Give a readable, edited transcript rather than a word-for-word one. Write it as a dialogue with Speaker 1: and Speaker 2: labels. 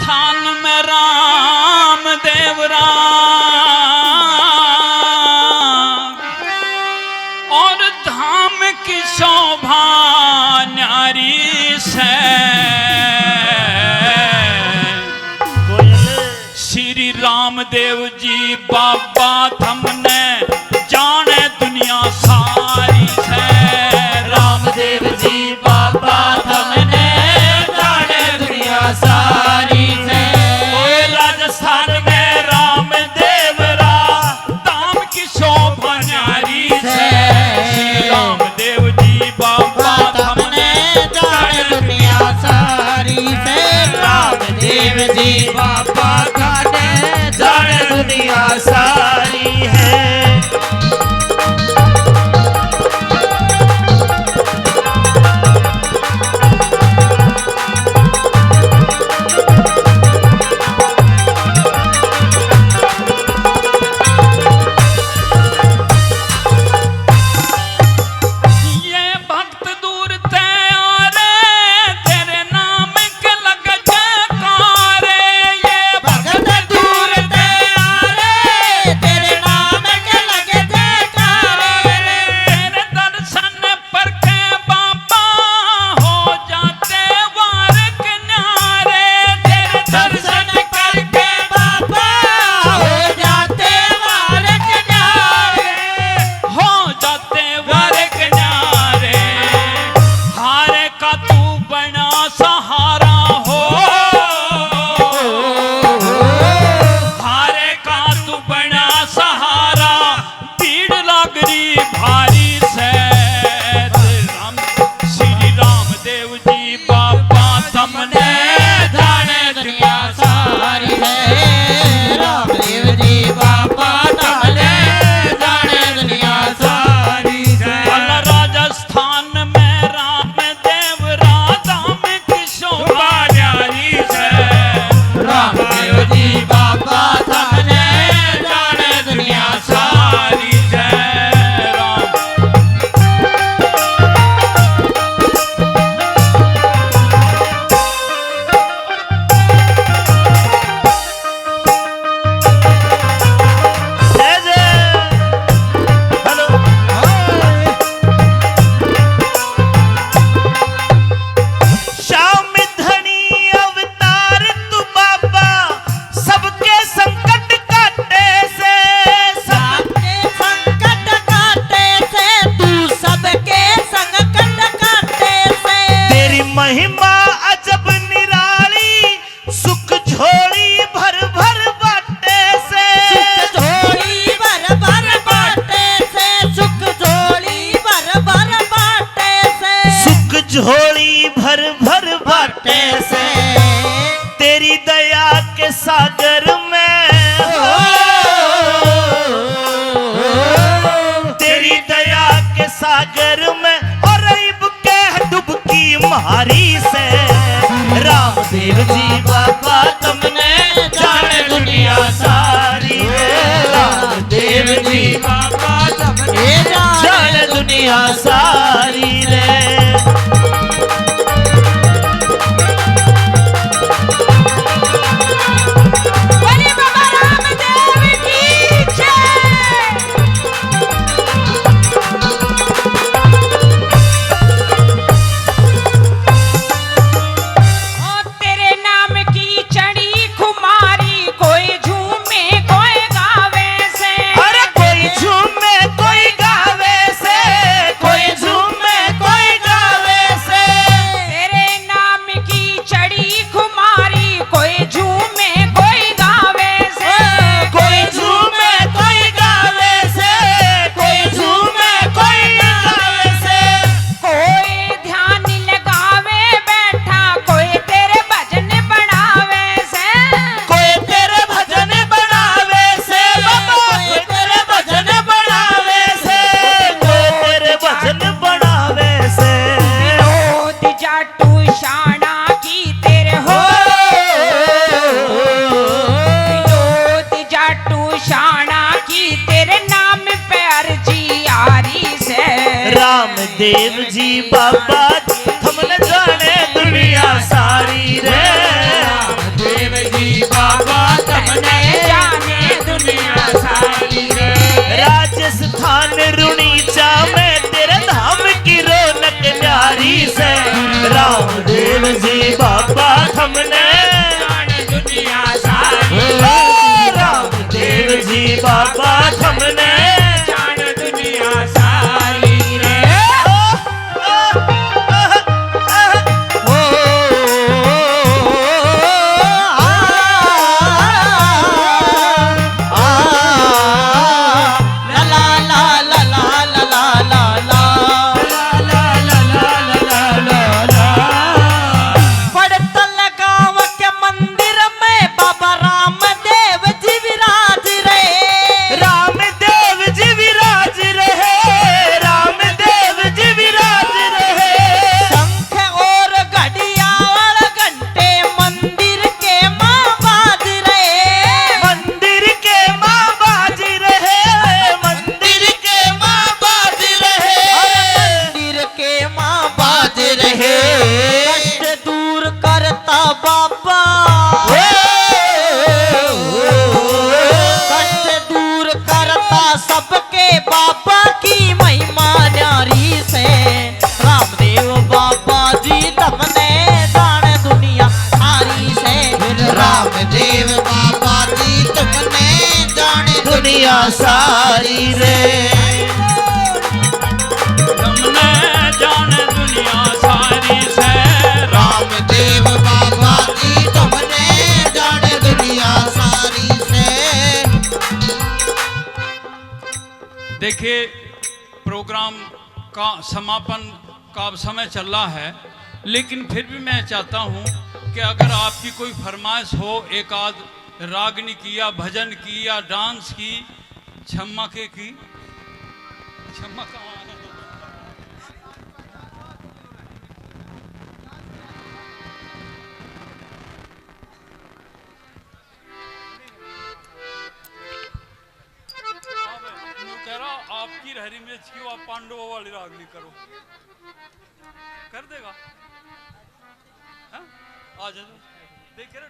Speaker 1: स्थान में राम देवरा और धाम की शोभा न्यारी से श्री रामदेव जी बाबा थमने जाने दुनिया सारी से।
Speaker 2: रामदेव जी बाबा थमने जाने दुनिया सारी से।
Speaker 1: राजस्थान में रामदेव रा धाम की शोभा न्यारी से। श्री रामदेव जी बाबा थमने
Speaker 2: जाने दुनिया सारी से। रामदेव जी बाबा थमने जाने दुनिया सारी है। महिमा अजब निराली सुख झोली भर भर बाटे से। सुख झोली भर भर बाटे से। सुख झोली भर भर बाटे से। सुख झोली भर भर बाटे से। तेरी दया के सागर में तेरी दया के सागर में और डुबकी मारी से। रामदेव जी बाबा तुमने जाने दुनिया सारी है। रामदेव जी बाबा तुमने जाने दुनिया सारी रे। रामदेव जी बाबा थमने जाने दुनिया सारी रे। रामदेव बाबा कष्ट दूर करता सबके बाबा की महिमा न्यारी से रामदेव बाबा जी तुमने जाने दुनिया सारी से
Speaker 3: रामदेव बाबा जी तुमने जाने दुनिया सारी रे
Speaker 1: तुमने जाने दुनिया सारी से
Speaker 3: रामदेव बाबा जी तुमने जाने दुनिया सारी से।
Speaker 1: देखिए प्रोग्राम का समापन का समय चल रहा है, लेकिन फिर भी मैं चाहता हूं कि अगर आपकी कोई फरमाइश हो एक आध रागनी की या भजन की या डांस की, छम्मा के की, छम्मा कहाँ है? मैं कह रहा आपकी हरी मिर्च की आप पांडवों वाली रागनी करो, कर देगा? हाँ? आ जाओ, देख रहे